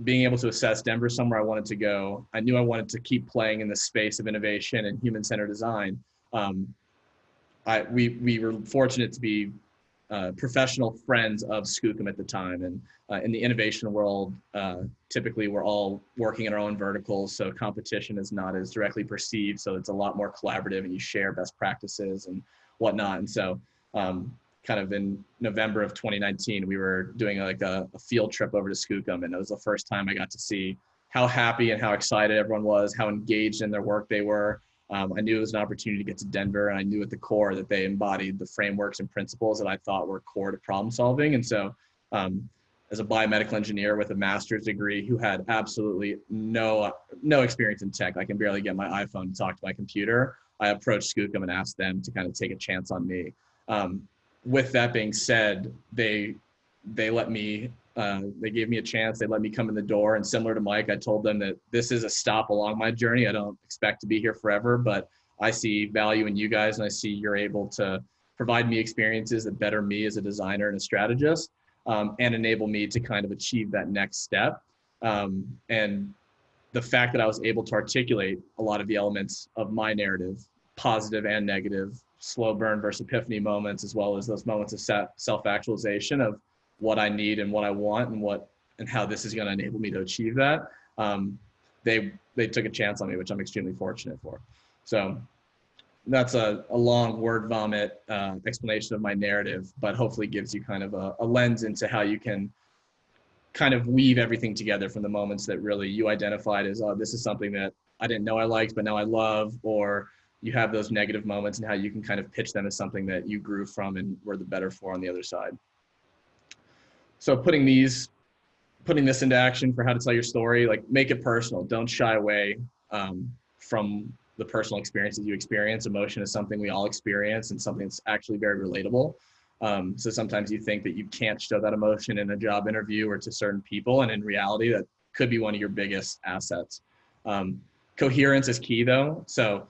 being able to assess Denver somewhere I wanted to go, I knew I wanted to keep playing in the space of innovation and human-centered design. We were fortunate to be professional friends of Skookum at the time. And in the innovation world, typically we're all working in our own verticals, so competition is not as directly perceived. So it's a lot more collaborative, and you share best practices and whatnot. And so kind of in November of 2019, we were doing like a field trip over to Skookum, and it was the first time I got to see how happy and how excited everyone was, how engaged in their work they were. I knew it was an opportunity to get to Denver, and I knew at the core that they embodied the frameworks and principles that I thought were core to problem solving. And so as a biomedical engineer with a master's degree who had absolutely no experience in tech, I can barely get my iPhone to talk to my computer, I approached Skookum and asked them to kind of take a chance on me. With that being said, they let me, they gave me a chance. They let me come in the door, and similar to Mike, I told them that this is a stop along my journey. I don't expect to be here forever, but I see value in you guys, and I see you're able to provide me experiences that better me as a designer and a strategist, and enable me to kind of achieve that next step. And the fact that I was able to articulate a lot of the elements of my narrative, positive and negative, slow burn versus epiphany moments, as well as those moments of self-actualization of what I need and what I want and how this is going to enable me to achieve that. They took a chance on me, which I'm extremely fortunate for. So that's a long word vomit explanation of my narrative, but hopefully gives you kind of a lens into how you can kind of weave everything together from the moments that really you identified as, oh, this is something that I didn't know I liked, but now I love, or you have those negative moments and how you can kind of pitch them as something that you grew from and were the better for on the other side. So putting this into action for how to tell your story, like make it personal. Don't shy away from the personal experiences you experience. Emotion is something we all experience and something that's actually very relatable. So sometimes you think that you can't show that emotion in a job interview or to certain people, and in reality, that could be one of your biggest assets. Coherence is key though. So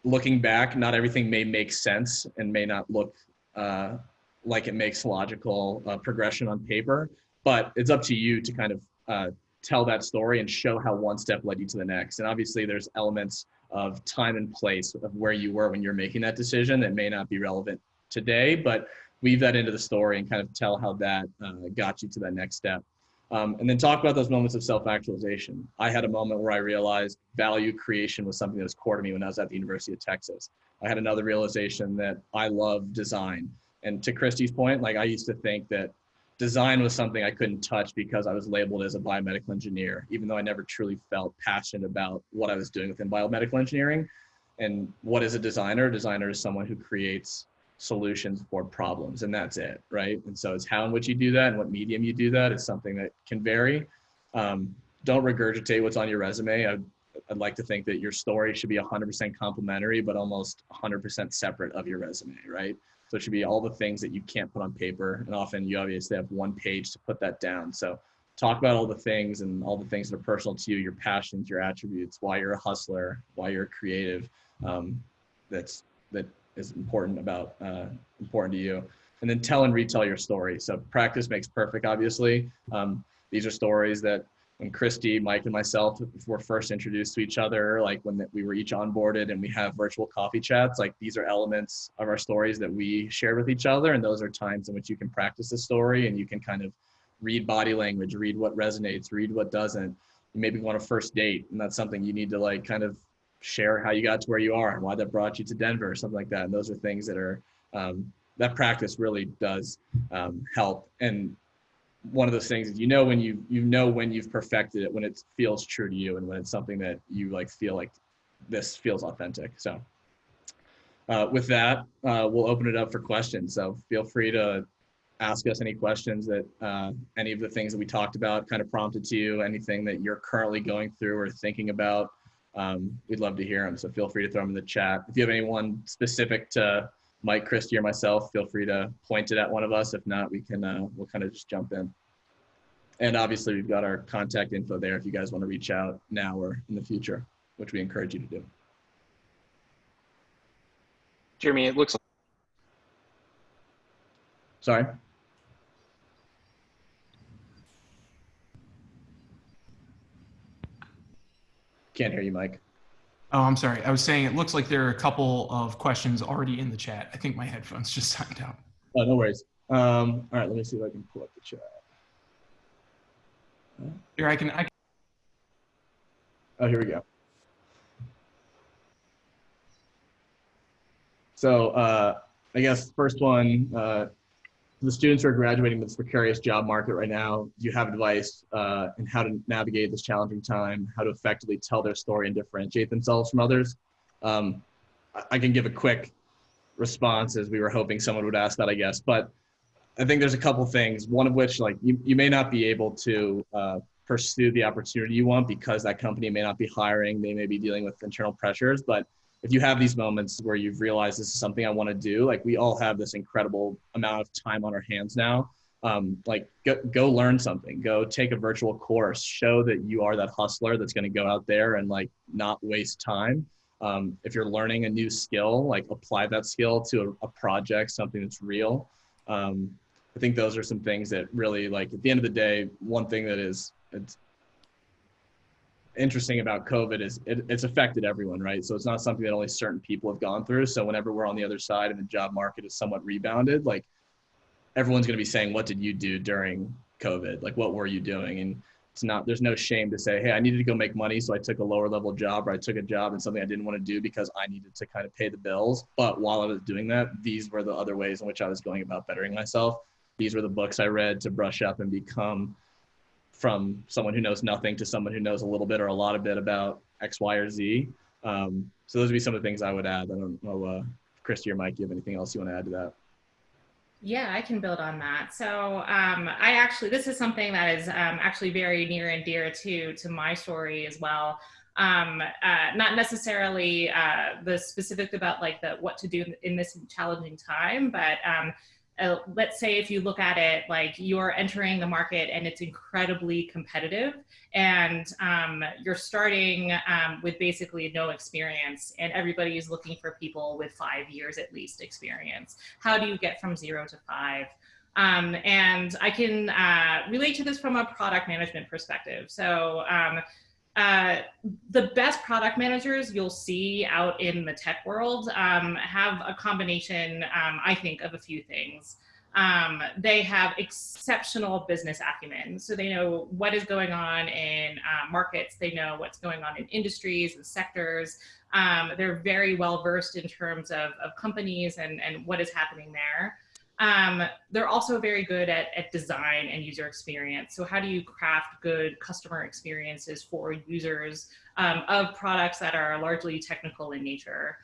looking back, not everything may make sense and may not look like it makes logical progression on paper, but it's up to you to kind of tell that story and show how one step led you to the next. And obviously there's elements of time and place of where you were when you're making that decision that may not be relevant today, but weave that into the story and kind of tell how that got you to that next step. And then talk about those moments of self-actualization. I had a moment where I realized value creation was something that was core to me when I was at the University of Texas. I had another realization that I love design. And to Christy's point, like I used to think that design was something I couldn't touch because I was labeled as a biomedical engineer, even though I never truly felt passionate about what I was doing within biomedical engineering. And what is a designer? A designer is someone who creates solutions for problems, and that's it, right? And so it's how in which you do that and what medium you do that is something that can vary. Don't regurgitate what's on your resume. I'd like to think that your story should be 100% complementary, but almost 100% separate of your resume, right? So it should be all the things that you can't put on paper, and often you obviously have one page to put that down. So talk about all the things and all the things that are personal to you, your passions, your attributes, why you're a hustler, why you're a creative, that is important to you. And then tell and retell your story. So practice makes perfect, obviously. These are stories that when Christy, Mike, and myself were first introduced to each other, like when we were each onboarded and we have virtual coffee chats, like these are elements of our stories that we share with each other. And those are times in which you can practice the story and you can kind of read body language, read what resonates, read what doesn't. You maybe want a first date, and that's something you need to like kind of share how you got to where you are and why that brought you to Denver or something like that. And those are things that are, that practice really does help. And one of those things is, when you've perfected it, when it feels true to you and when it's something that you like feel like this feels authentic. So with that, we'll open it up for questions. So feel free to ask us any questions that any of the things that we talked about kind of prompted to you, anything that you're currently going through or thinking about. We'd love to hear them. So feel free to throw them in the chat. If you have anyone specific to Mike, Christy, or myself, feel free to point it at one of us. If not, we can, we'll kind of just jump in. And obviously we've got our contact info there if you guys want to reach out now or in the future, which we encourage you to do. Jeremy, it looks like. Sorry. Can't hear you, Mike. Oh, I'm sorry. I was saying it looks like there are a couple of questions already in the chat. I think my headphones just signed out. Oh, no worries. All right, let me see if I can pull up the chat. Here, I can. Oh, here we go. So I guess first one, the students who are graduating this precarious job market right now, do you have advice in how to navigate this challenging time, how to effectively tell their story and differentiate themselves from others? I can give a quick response, as we were hoping someone would ask that, I guess. But I think there's a couple things, one of which, like, you may not be able to pursue the opportunity you want because that company may not be hiring, they may be dealing with internal pressures. But if you have these moments where you've realized this is something I want to do, like, we all have this incredible amount of time on our hands now. Like, go learn something, go take a virtual course, show that you are that hustler that's going to go out there and, like, not waste time. If you're learning a new skill, like, apply that skill to a project, something that's real. I think those are some things that really, like, at the end of the day, one thing that it's interesting about COVID is it's affected everyone, right? So it's not something that only certain people have gone through. So whenever we're on the other side and the job market is somewhat rebounded, like, everyone's going to be saying, what did you do during COVID? Like, what were you doing? And it's not, there's no shame to say, hey, I needed to go make money, so I took a lower level job, or I took a job in something I didn't want to do because I needed to kind of pay the bills. But while I was doing that, these were the other ways in which I was going about bettering myself. These were the books I read to brush up and become from someone who knows nothing to someone who knows a little bit or a lot of bit about X, Y, or Z. So those would be some of the things I would add. I don't know, Christy or Mike, do you have anything else you want to add to that? Yeah, I can build on that. So this is something that is actually very near and dear to my story as well. Not necessarily the specific about, like, what to do in this challenging time, but let's say if you look at it, like, you're entering the market and it's incredibly competitive, and you're starting with basically no experience, and everybody is looking for people with 5 years at least experience. How do you get from 0 to 5? And I can relate to this from a product management perspective. So the best product managers you'll see out in the tech world have a combination, I think, of a few things. They have exceptional business acumen. So they know what is going on in markets. They know what's going on in industries and sectors. They're very well versed in terms of companies and what is happening there. They're also very good at design and user experience. So how do you craft good customer experiences for users of products that are largely technical in nature?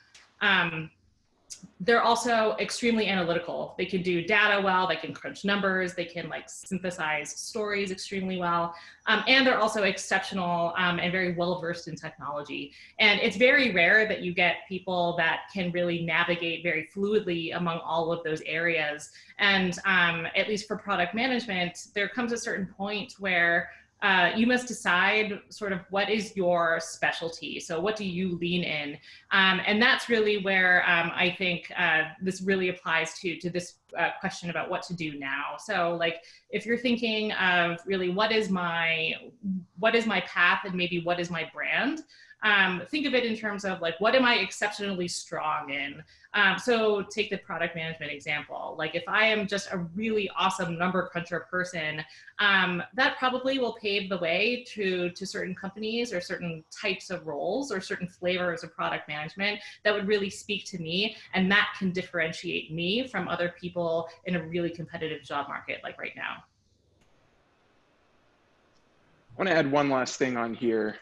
They're also extremely analytical. They can do data well, they can crunch numbers, they can, like, synthesize stories extremely well. And they're also exceptional and very well versed in technology. And it's very rare that you get people that can really navigate very fluidly among all of those areas. And at least for product management, there comes a certain point where you must decide sort of what is your specialty. So what do you lean in? And that's really where I think this really applies to this question about what to do now. So, like, if you're thinking of really what is my path and maybe what is my brand, think of it in terms of, like, what am I exceptionally strong in? So take the product management example. Like, if I am just a really awesome number cruncher person, that probably will pave the way to certain companies or certain types of roles or certain flavors of product management that would really speak to me, and that can differentiate me from other people in a really competitive job market like right now. I want to add one last thing on here,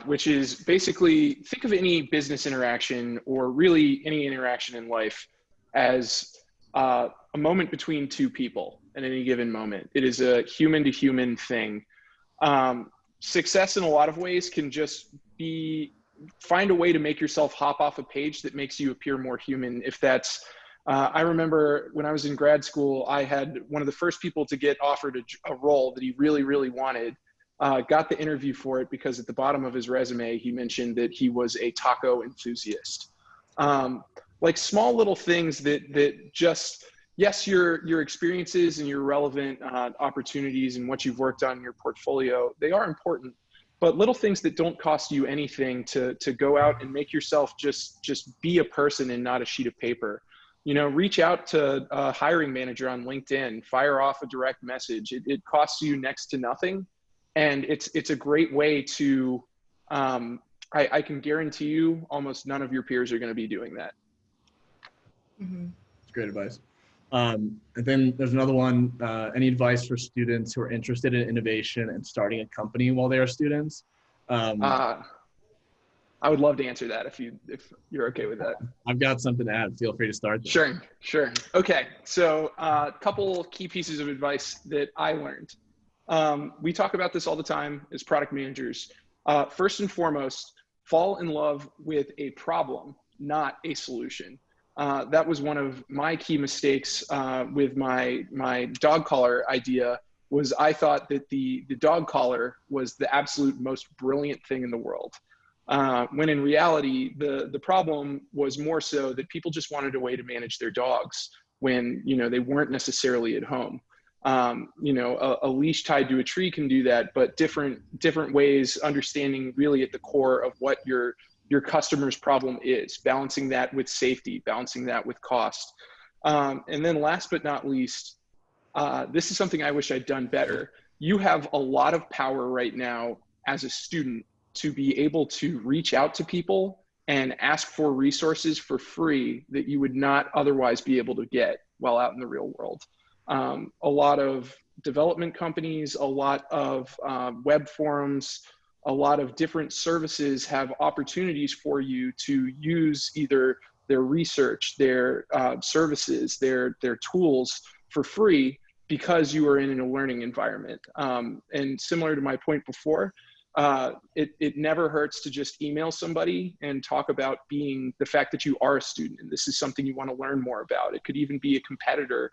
which is basically, think of any business interaction or really any interaction in life as a moment between two people at any given moment. It is a human to human thing. Success in a lot of ways can just be, find a way to make yourself hop off a page that makes you appear more human. If that's, I remember when I was in grad school, I had one of the first people to get offered a role that he really, really wanted. Got the interview for it because at the bottom of his resume, he mentioned that he was a taco enthusiast. Like, small little things that just, yes, your experiences and your relevant opportunities and what you've worked on in your portfolio, they are important, but little things that don't cost you anything to go out and make yourself just be a person and not a sheet of paper. reach out to a hiring manager on LinkedIn, fire off a direct message. It costs you next to nothing. And it's a great way to, I can guarantee you almost none of your peers are going to be doing that. Mm-hmm. That's great advice. And then there's another one, any advice for students who are interested in innovation and starting a company while they are students? I would love to answer that if you're okay with that. I've got something to add. Feel free to start. Sure. Okay. So a couple key pieces of advice that I learned. We talk about this all the time as product managers. First and foremost, fall in love with a problem, not a solution. That was one of my key mistakes with my dog collar idea. Was I thought that the dog collar was the absolute most brilliant thing in the world. When in reality, the problem was more so that people just wanted a way to manage their dogs when, they weren't necessarily at home. A leash tied to a tree can do that, but different ways, understanding really at the core of what your customer's problem is, balancing that with safety, balancing that with cost. And then last but not least, this is something I wish I'd done better. You have a lot of power right now as a student to be able to reach out to people and ask for resources for free that you would not otherwise be able to get while out in the real world. A lot of development companies, a lot of web forums, a lot of different services have opportunities for you to use either their research, their services, their tools for free because you are in a learning environment. And similar to my point before, it never hurts to just email somebody and talk about the fact that you are a student and this is something you want to learn more about. It could even be a competitor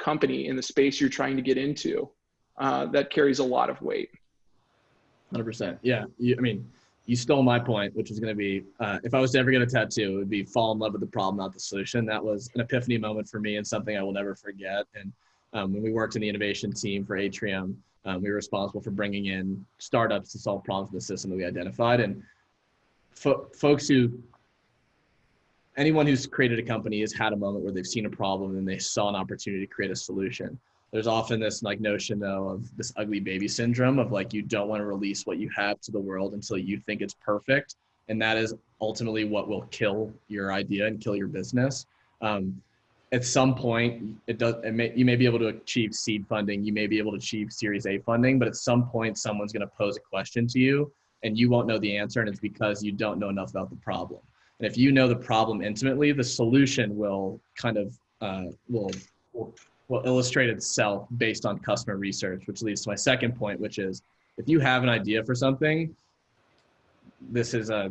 company in the space you're trying to get into. That carries a lot of weight. 100%. Yeah. You stole my point, which is going to be, if I was to ever get a tattoo, it would be fall in love with the problem, not the solution. That was an epiphany moment for me and something I will never forget. And when we worked in the innovation team for Atrium, we were responsible for bringing in startups to solve problems with the system that we identified. And anyone who's created a company has had a moment where they've seen a problem and they saw an opportunity to create a solution. There's often this notion though of this ugly baby syndrome of you don't want to release what you have to the world until you think it's perfect. And that is ultimately what will kill your idea and kill your business. At some point, you may be able to achieve seed funding, you may be able to achieve Series A funding, but at some point, someone's going to pose a question to you, and you won't know the answer, and it's because you don't know enough about the problem. And if you know the problem intimately, the solution will kind of will illustrate itself based on customer research, which leads to my second point, which is if you have an idea for something, this is a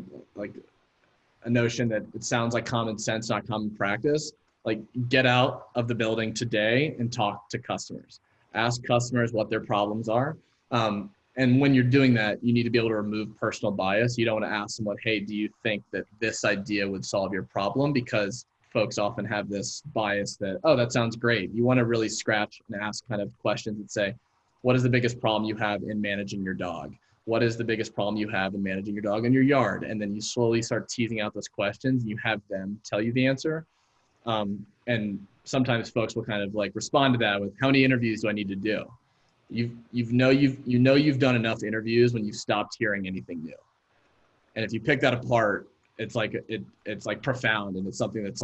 notion that it sounds like common sense, not common practice. Get out of the building today and talk to customers. Ask customers what their problems are. And when you're doing that, you need to be able to remove personal bias. You don't want to ask someone, hey, do you think that this idea would solve your problem? Because folks often have this bias that, oh, that sounds great. You want to really scratch and ask kind of questions and say, what is the biggest problem you have in managing your dog? What is the biggest problem you have in managing your dog in your yard? And then you slowly start teasing out those questions and you have them tell you the answer. And sometimes folks will kind of respond to that with, how many interviews do I need to do? You've done enough interviews when you've stopped hearing anything new. And if you pick that apart, it's profound, and it's something that's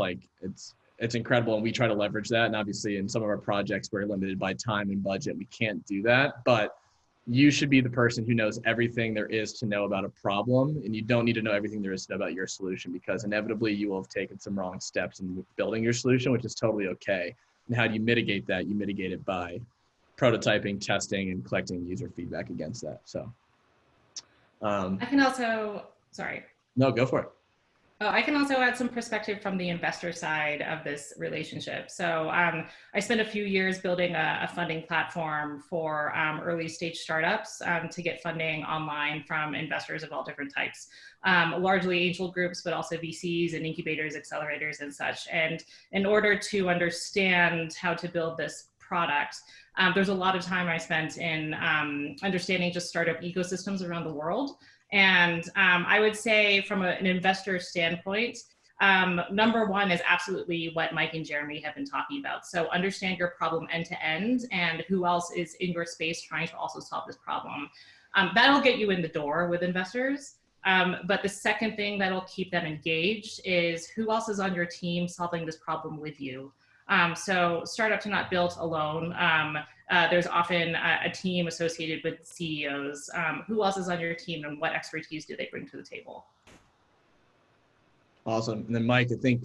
it's incredible. And we try to leverage that. And obviously in some of our projects, we're limited by time and budget. We can't do that, but you should be the person who knows everything there is to know about a problem, and you don't need to know everything there is to know about your solution, because inevitably you will have taken some wrong steps in building your solution, which is totally okay. And how do you mitigate that? You mitigate it by prototyping, testing, and collecting user feedback against that. So I can also, sorry. No, go for it. Oh, I can also add some perspective from the investor side of this relationship. So I spent a few years building a funding platform for early stage startups to get funding online from investors of all different types, largely angel groups, but also VCs and incubators, accelerators, and such. And in order to understand how to build this product, there's a lot of time I spent in understanding just startup ecosystems around the world. And I would say from an investor standpoint, Number one is absolutely what Mike and Jeremy have been talking about. So understand your problem end to end and who else is in your space trying to also solve this problem. That'll get you in the door with investors. But the second thing that'll keep them engaged is who else is on your team solving this problem with you. So startups are not built alone. There's often a team associated with CEOs. Who else is on your team and what expertise do they bring to the table? Awesome. And then Mike, I think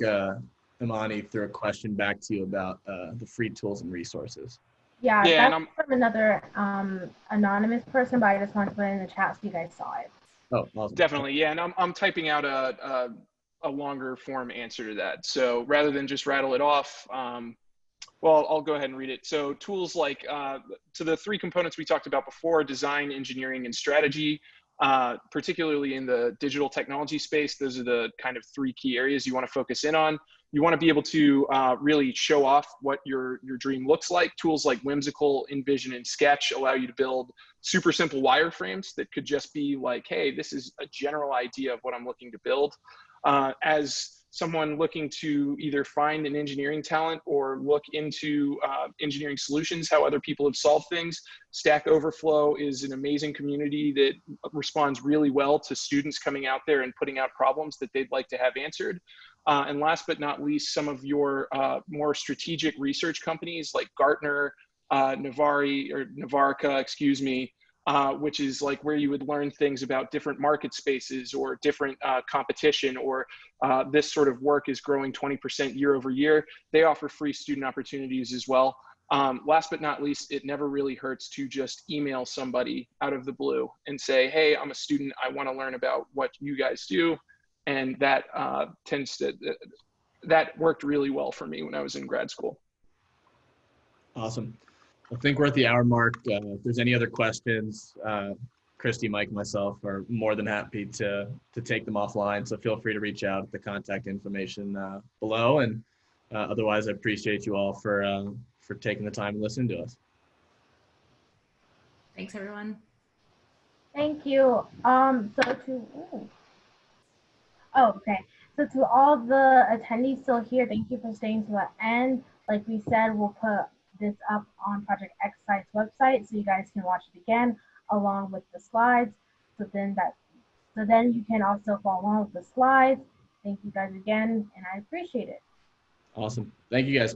Imani threw a question back to you about the free tools and resources. Yeah, Yeah, that's from another anonymous person, but I just wanted to put it in the chat so you guys saw it. Oh, awesome. Definitely, yeah, and I'm typing out a longer form answer to that. So rather than just rattle it off, well, I'll go ahead and read it. So tools like, to the three components we talked about before, design, engineering, and strategy, particularly in the digital technology space, those are the kind of three key areas you want to focus in on. You want to be able to really show off what your dream looks like. Tools like Whimsical, InVision, and Sketch allow you to build super simple wireframes that could just be like, hey, this is a general idea of what I'm looking to build. As someone looking to either find an engineering talent or look into engineering solutions, how other people have solved things, Stack Overflow is an amazing community that responds really well to students coming out there and putting out problems that they'd like to have answered. And last but not least, some of your more strategic research companies like Gartner, Navarca, excuse me, which is like where you would learn things about different market spaces or different competition, or this sort of work is growing 20% year over year. They offer free student opportunities as well. Last but not least, it never really hurts to just email somebody out of the blue and say, hey, I'm a student, I want to learn about what you guys do. And that that worked really well for me when I was in grad school. Awesome. I think we're at the hour mark. If there's any other questions, Christy, Mike, and myself are more than happy to take them offline. So feel free to reach out at the contact information below. And otherwise, I appreciate you all for taking the time to listen to us. Thanks, everyone. Thank you. Okay. So to all the attendees still here, thank you for staying to the end. Like we said, we'll put this up on Project X Site's website so you guys can watch it again along with the slides. So then you can also follow along with the slides. Thank you guys again, and I appreciate it. Awesome. Thank you guys.